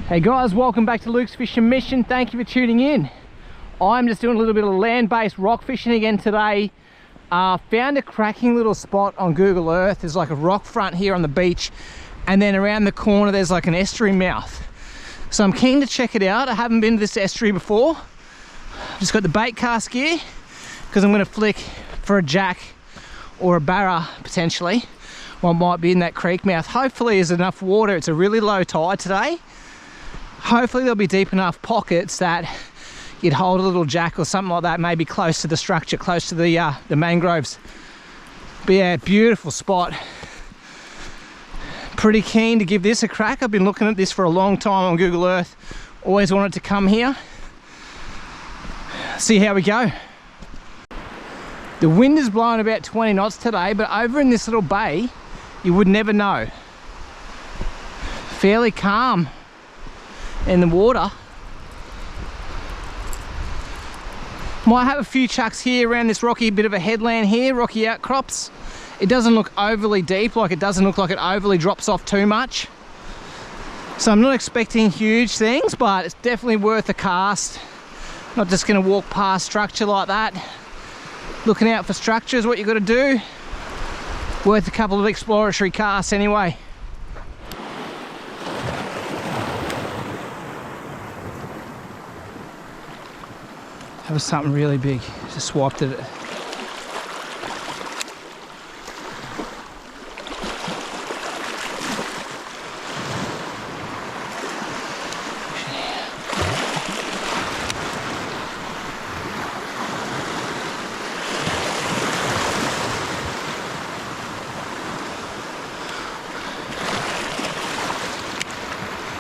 Hey guys, welcome back to Luke's Fishin Mission. Thank you for tuning in. I'm just doing a little bit of land-based rock fishing again today. Found a cracking little spot on Google Earth. There's like a rock front here on the beach, and then around the corner there's like an estuary mouth. So I'm keen to check it out. I haven't been to this estuary before. Just got the bait cast gear because I'm going to flick for a jack or a barra potentially. What might be in that creek mouth. Hopefully there's enough water. It's a really low tide today. Hopefully there'll be deep enough pockets that you'd hold a little jack or something like that, maybe close to the structure, close to the mangroves. But yeah, beautiful spot. Pretty keen to give this a crack. I've been looking at this for a long time on Google Earth. Always wanted to come here. See how we go. The wind is blowing about 20 knots today, but over in this little bay, you would never know. Fairly calm in the water. Might have a few chucks here around this rocky bit of a headland here, rocky outcrops. It doesn't look overly deep, like it doesn't look like it overly drops off too much. So I'm not expecting huge things, but it's definitely worth a cast. Not just gonna walk past structure like that. Looking out for structure is what you gotta do. Worth a couple of exploratory casts anyway. That was something really big. Just swiped at it.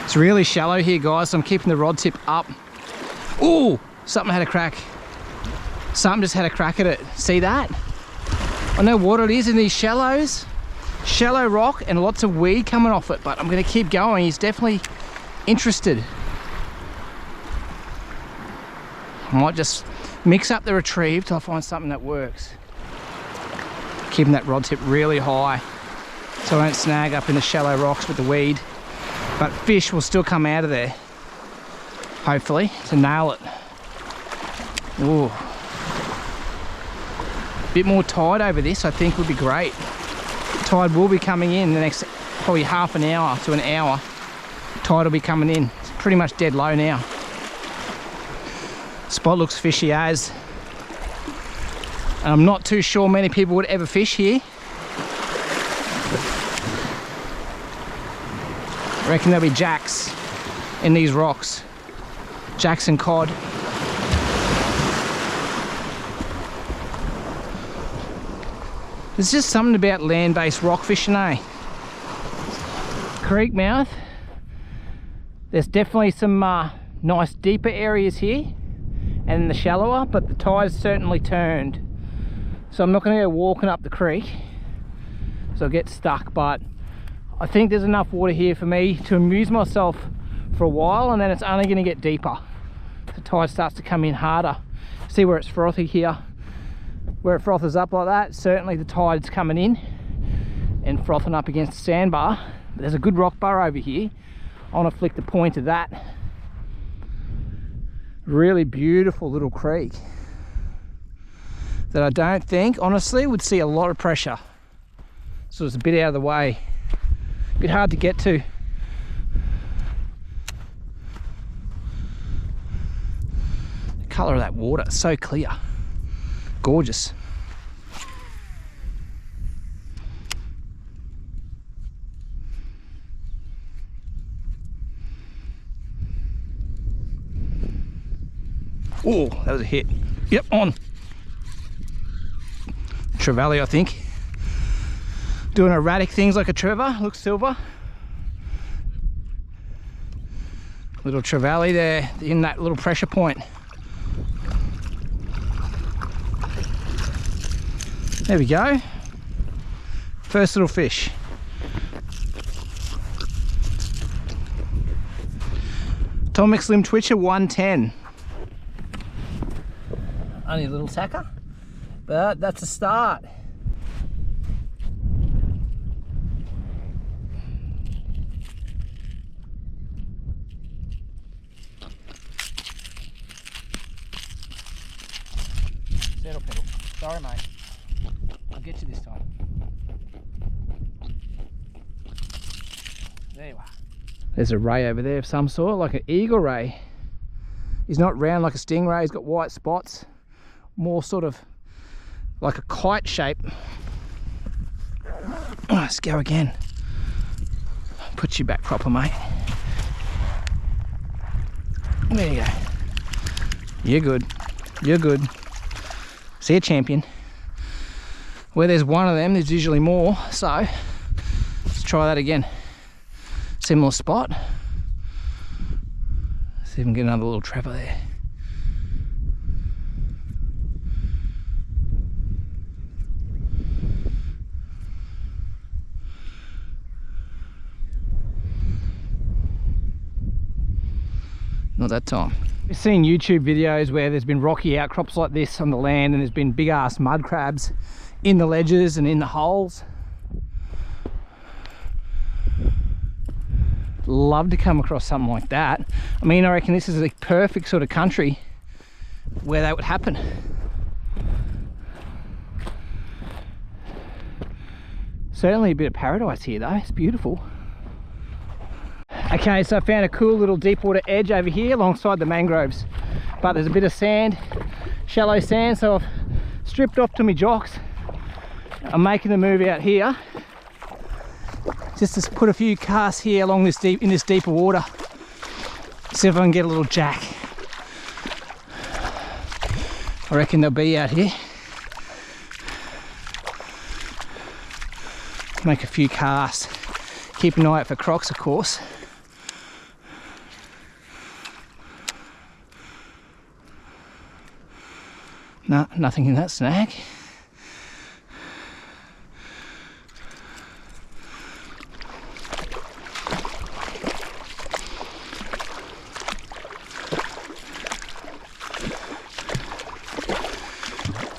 It's really shallow here, guys, so I'm keeping the rod tip up. Ooh! Something had a crack. Something just had a crack at it. See that? I know what it is in these shallows. Shallow rock and lots of weed coming off it, but I'm going to keep going. He's definitely interested. I might just mix up the retrieve till I find something that works. Keeping that rod tip really high so I don't snag up in the shallow rocks with the weed. But fish will still come out of there, hopefully, to nail it. Ooh. Bit more tide over this, I think, would be great. Tide will be coming in the next probably half an hour to an hour. Tide will be coming in. It's pretty much dead low now. Spot looks fishy as. And I'm not too sure many people would ever fish here. I reckon there'll be jacks in these rocks. Jacks and cod. There's just something about land-based rock fishing, eh? Creek mouth. There's definitely some nice deeper areas here and the shallower, but the tide's certainly turned. So I'm not going to go walking up the creek, so I'll get stuck, but I think there's enough water here for me to amuse myself for a while, and then it's only going to get deeper. The tide starts to come in harder. See where it's frothy here? Where it froths up like that, certainly the tide's coming in and frothing up against the sandbar. But there's a good rock bar over here. I want to flick the point of that. Really beautiful little creek that I don't think, honestly, would see a lot of pressure. So it's a bit out of the way. A bit hard to get to. The colour of that water is so clear. Gorgeous. Oh, that was a hit. Yep, on. Trevally, I think. Doing erratic things like a Trevor. Looks silver. Little Trevally there in that little pressure point. There we go. First little fish. Atomic Slim Twitcher 110. Only a little tacker, but that's a start. Sorry, mate. I'll get you this time. There you are. There's a ray over there of some sort, like an eagle ray. He's not round like a stingray, he's got white spots. More sort of like a kite shape. Let's go again. Put you back proper, mate. There you go. You're good. You're good. See a champion. Where there's one of them, there's usually more. So let's try that again. Similar spot. See if we can get another little trapper there. Not that time. We've seen YouTube videos where there's been rocky outcrops like this on the land and there's been big ass mud crabs in the ledges and in the holes. Love to come across something like that. I mean, I reckon this is a perfect sort of country where that would happen. Certainly a bit of paradise here though, it's beautiful. Okay, so I found a cool little deep water edge over here alongside the mangroves, but there's a bit of sand, shallow sand, so I've stripped off to my jocks. I'm making the move out here just to put a few casts here along this in this deeper water. See if I can get a little jack. I reckon they'll be out here. Make a few casts. Keep an eye out for crocs, of course. No, nothing in that snag.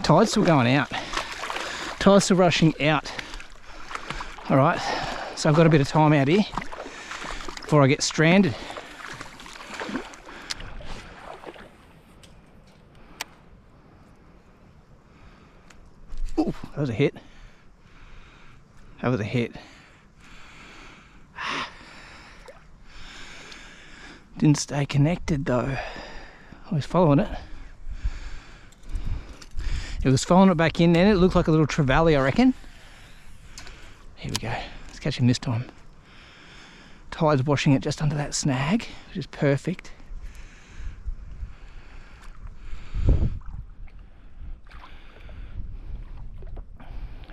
Tide's still going out. Tide's still rushing out. All right, so I've got a bit of time out here before I get stranded. Ooh, that was a hit. That was a hit. Didn't stay connected though. I was following it. It was following it back in then. It looked like a little trevally, I reckon. Here we go. Let's catch him this time. Tide's washing it just under that snag, which is perfect.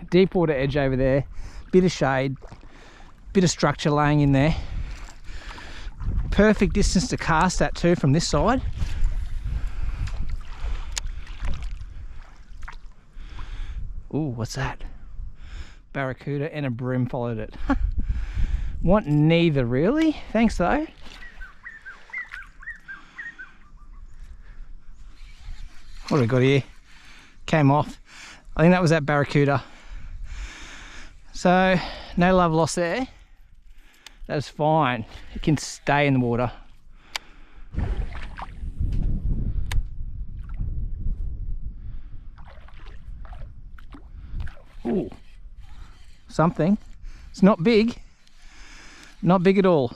Deep water edge over there. Bit of shade. Bit of structure laying in there. Perfect distance to cast at too from this side. Ooh, what's that? Barracuda and a bream followed it. Want neither really. Thanks though. What have we got here? Came off. I think that was that barracuda. So no love lost there. That's fine. It can stay in the water. Ooh, something. It's not big. Not big at all.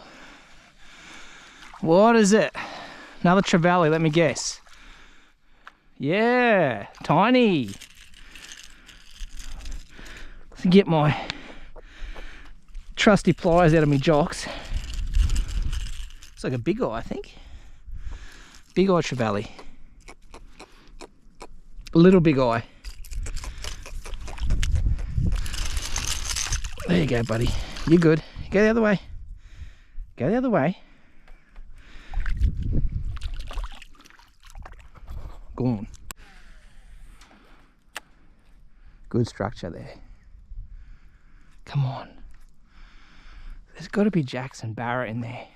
What is it? Another trevally, let me guess. Yeah, tiny. Let's get my trusty pliers out of my jocks. It's like a big eye, I think. Big eye trevally. A little big eye. There you go, buddy. You're good. Go the other way. Go the other way. Go on. Good structure there. Come on. There's got to be Jackson Barra in there.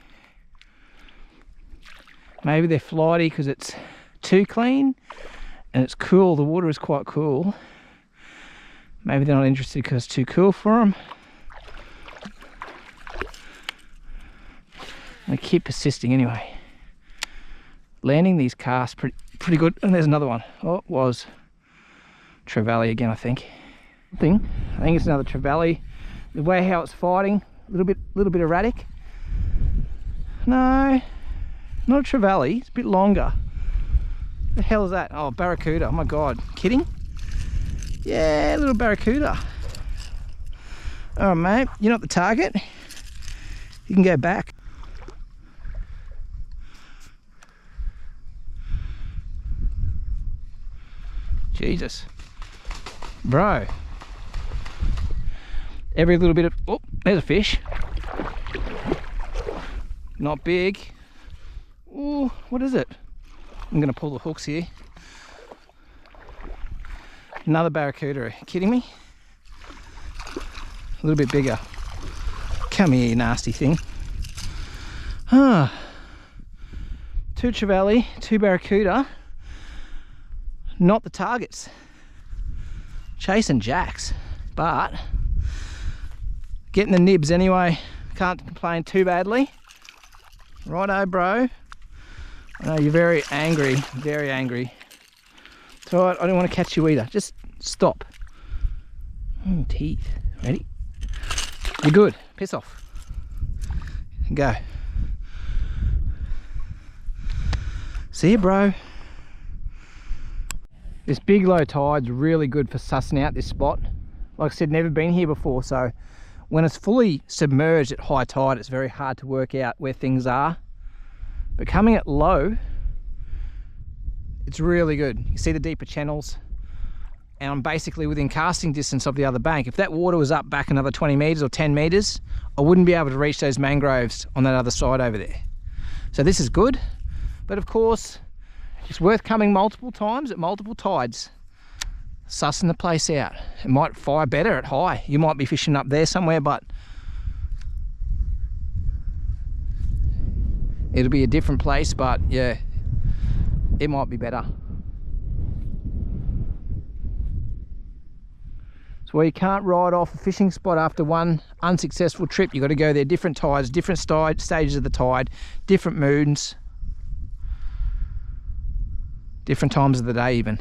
Maybe they're flighty because it's too clean and it's cool. The water is quite cool. Maybe they're not interested because it's too cool for them. I keep persisting anyway. Landing these casts pretty good. And there's another one. Oh, it was. trevally again, I think. I think it's another trevally. The way how it's fighting, a little bit erratic. No, not a trevally. It's a bit longer. The hell is that? Oh, barracuda. Oh my god. Kidding? Yeah, little barracuda. All right, mate. You're not the target. You can go back. Jesus. Bro. Every little bit of... Oh, there's a fish. Not big. Ooh, what is it? I'm going to pull the hooks here. Another barracuda. Are you kidding me? A little bit bigger. Come here, you nasty thing. Ah. 2 trevally, 2 barracuda. Not the targets. Chasing jacks, but getting the nibs anyway. Can't complain too badly. Righto, bro. I know you're very angry, very angry. It's alright, I don't want to catch you either. Just stop. Teeth. Ready? You're good. Piss off. Go. See you, bro. This big low tide's really good for sussing out this spot. Like I said, never been here before, so when it's fully submerged at high tide, it's very hard to work out where things are. But coming at low, it's really good. You see the deeper channels, and I'm basically within casting distance of the other bank. If that water was up back another 20 meters or 10 meters, I wouldn't be able to reach those mangroves on that other side over there. So this is good, but of course, it's worth coming multiple times at multiple tides, sussing the place out. It might fire better at high. You might be fishing up there somewhere, but it'll be a different place, but yeah, it might be better. It's where you can't ride off a fishing spot after one unsuccessful trip. You've got to go there different tides, different stages of the tide, different moons, different times of the day even.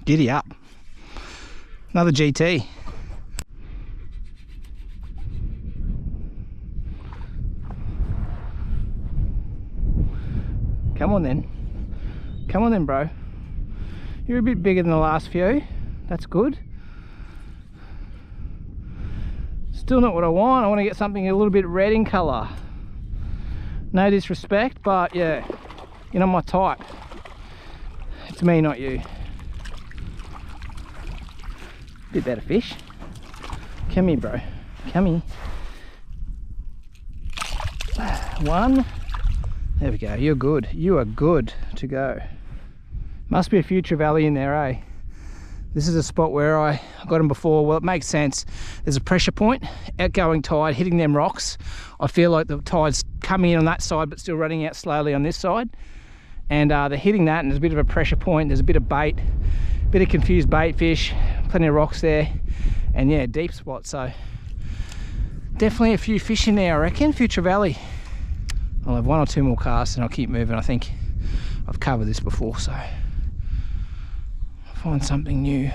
Giddy up. Another GT. Come on then. Come on then, bro. You're a bit bigger than the last few. That's good. Still not what I want. I want to get something a little bit red in colour. No disrespect, but yeah, you're not my type. It's me, not you. Bit better fish. Come here, bro. Come here. One. There we go. You're good. You are good to go. Must be a few trevally in there, eh? This is a spot where I got them before. Well, it makes sense. There's a pressure point, outgoing tide, hitting them rocks. I feel like the tide's coming in on that side, but still running out slowly on this side. And they're hitting that, and there's a bit of a pressure point. There's a bit of bait, bit of confused bait fish, plenty of rocks there, and yeah, deep spot. So definitely a few fish in there, I reckon. A few trevally. I'll have 1 or 2 more casts and I'll keep moving. I think I've covered this before, so I'll find something new.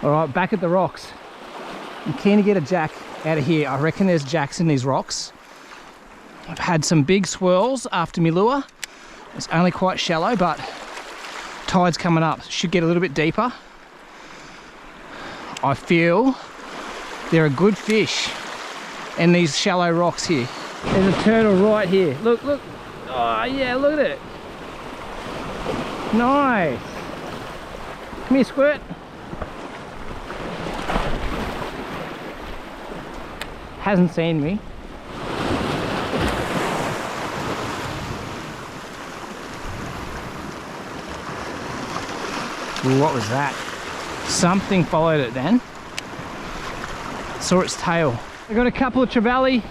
All right, back at the rocks. I'm keen to get a jack out of here. I reckon there's jacks in these rocks. I've had some big swirls after my lure. It's only quite shallow, but tide's coming up. Should get a little bit deeper. I feel there are good fish in these shallow rocks here. There's a turtle right here. Look, look. Oh yeah, look at it. Nice. Come here, squirt. Hasn't seen me. Ooh, what was that? Something followed it then. Saw its tail. I got a couple of trevally,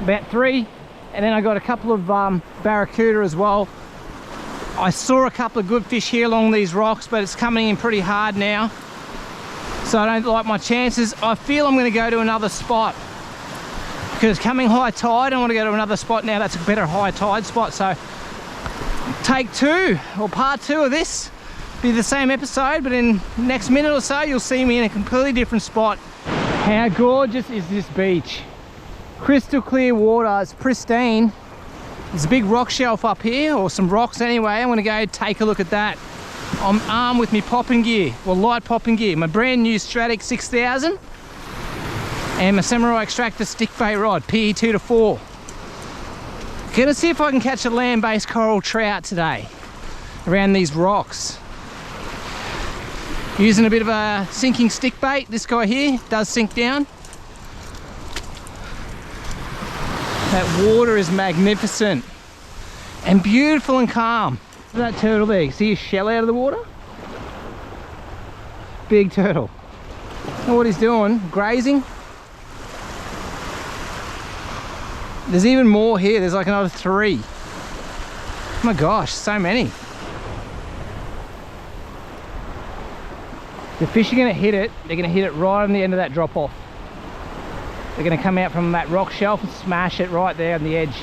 about 3, and then I got a couple of barracuda as well. I saw a couple of good fish here along these rocks, but it's coming in pretty hard now, so I don't like my chances. I feel I'm going to go to another spot because it's coming high tide. I want to go to another spot now that's a better high tide spot. So take 2 or part 2 of this be the same episode, but in the next minute or so you'll see me in a completely different spot. How gorgeous is this beach? Crystal clear water, it's pristine. There's a big rock shelf up here, or some rocks anyway. I'm going to go take a look at that. I'm armed with my popping gear, well, light popping gear, my brand new Stratic 6000 and my Samurai Extractor stickbait rod, PE 2 to 4. Gonna see if I can catch a land-based coral trout today around these rocks. Using a bit of a sinking stick bait. This guy here does sink down. That water is magnificent and beautiful and calm. Look at that turtle there. You see his shell out of the water? Big turtle. Know what he's doing? Grazing. There's even more here. There's like another 3. Oh my gosh, so many. The fish are going to hit it. They're going to hit it right on the end of that drop off. They're going to come out from that rock shelf and smash it right there on the edge.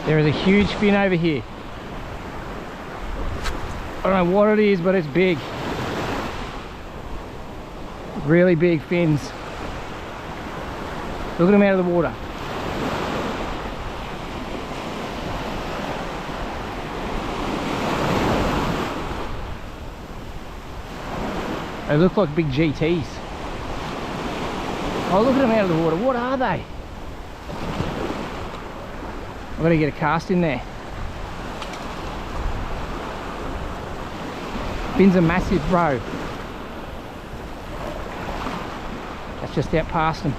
There is a huge fin over here. I don't know what it is, but it's big. Really big fins. Look at them out of the water. They look like big GTs. Oh, look at them out of the water. What are they? I've got to get a cast in there. Fins are massive, bro. That's just out past them.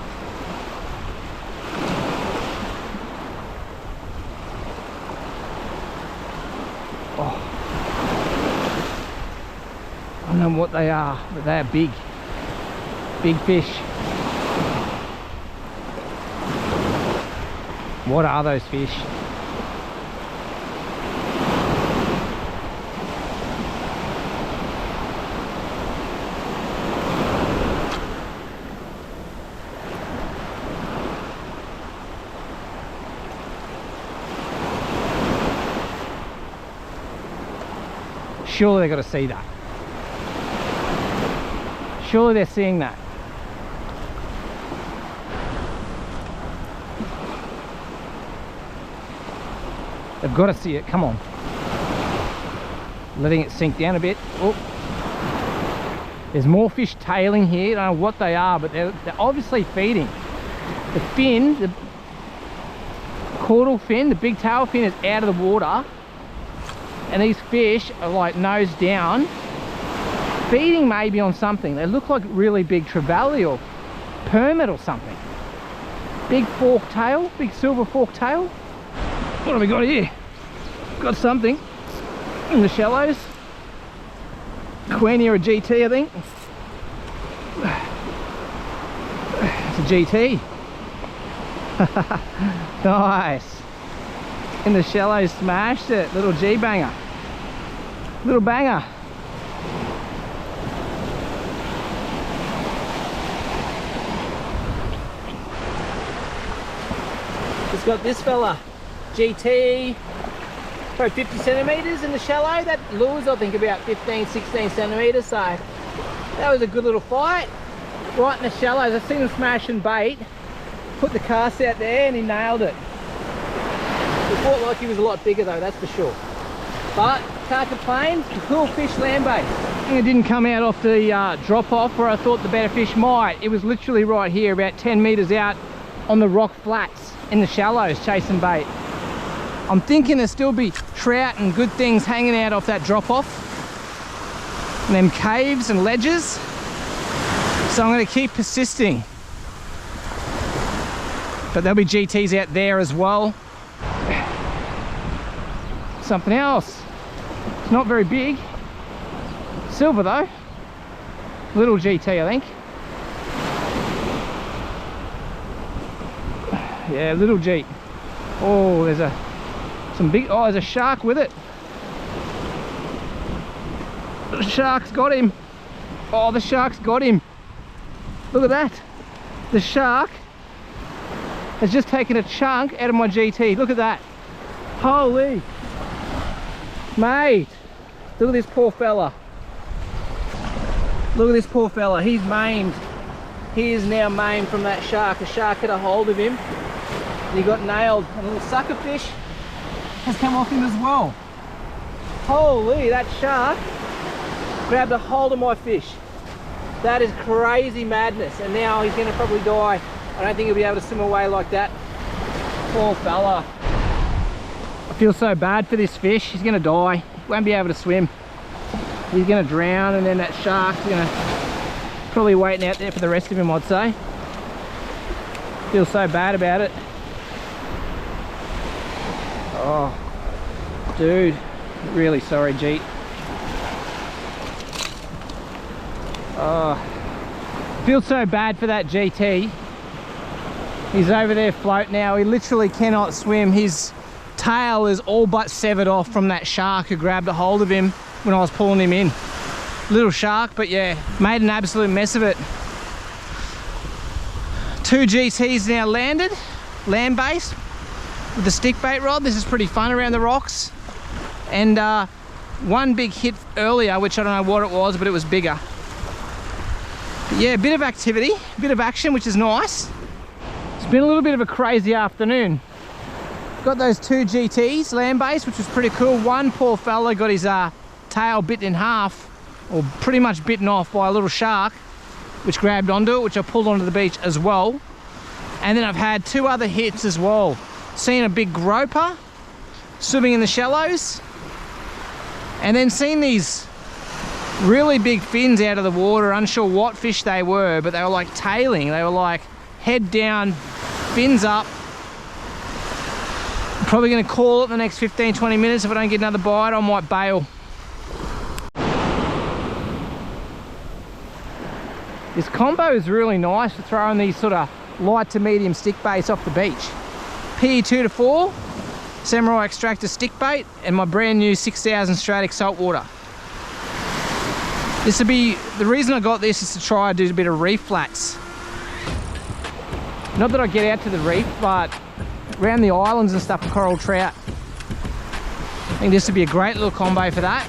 Oh. I don't know what they are, but they are big. Big fish. What are those fish? Surely they've got to see that. Surely they're seeing that. They've got to see it. Come on. Letting it sink down a bit. Oh. There's more fish tailing here. I don't know what they are, but they're obviously feeding. The fin, the caudal fin, the big tail fin is out of the water. And these fish are like nose down, feeding maybe on something. They look like really big trevally or permit or something. Big fork tail, big silver fork tail. What have we got here? Got something in the shallows. Queenie or a GT, I think. It's a GT. Nice. In the shallows, smashed it. Little G banger. Little banger. It's got this fella, GT, probably 50 centimeters in the shallow. That lures, I think, about 15, 16 centimeters. So that was a good little fight. Right in the shallows. I've seen him smashing bait. Put the cast out there and he nailed it. It felt like he was a lot bigger though, that's for sure. But can't complain. Cool fish, land-based. It didn't come out off the drop off where I thought the better fish might. It was literally right here, about 10 meters out on the rock flats in the shallows, chasing bait. I'm thinking there'll still be trout and good things hanging out off that drop off, and them caves and ledges. So I'm going to keep persisting. But there'll be GTs out there as well. Something else. It's not very big. Silver though. Little GT, I think. Yeah, little G. Oh, there's some big, oh, there's a shark with it. The shark's got him. Oh, the shark's got him. Look at that. The shark has just taken a chunk out of my GT. Look at that. Holy. Mate. Look at this poor fella. Look at this poor fella. He's maimed. He is now maimed from that shark. A shark had a hold of him. And he got nailed. And a little sucker fish has come off him as well. Holy, that shark grabbed a hold of my fish. That is crazy madness. And now he's going to probably die. I don't think he'll be able to swim away like that. Poor fella. I feel so bad for this fish. He's going to die. He won't be able to swim. He's going to drown, and then that shark's going to probably waiting out there for the rest of him, I'd say. Feel so bad about it. Oh, dude. Really sorry, Jeet. Oh, feel so bad for that GT. He's over there floating now. He literally cannot swim. His tail is all but severed off from that shark who grabbed a hold of him when I was pulling him in. Little shark, but yeah, made an absolute mess of it. 2 GTs now landed, land-based, with the stick bait rod. This is pretty fun around the rocks. And one big hit earlier, which I don't know what it was, but it was bigger. But yeah, a bit of activity, a bit of action, which is nice. It's been a little bit of a crazy afternoon. Got those 2 GTs, land-based, which was pretty cool. One poor fella got his tail bitten in half, or pretty much bitten off by a little shark, which grabbed onto it, which I pulled onto the beach as well. And then I've had 2 other hits as well. Seen a big groper swimming in the shallows, and then seen these really big fins out of the water. Unsure what fish they were, but they were like tailing. They were like head down, fins up. I'm probably going to call it in the next 15-20 minutes. If I don't get another bite, I might bail. This combo is really nice for throwing these sort of light to medium stick baits off the beach. PE 2 to 4, Samurai Extractor stick bait, and my brand new 6000 Stratic saltwater. This will be, the reason I got this is to try and do a bit of reef flats. Not that I get out to the reef, but around the islands and stuff for coral trout. I think this would be a great little combo for that.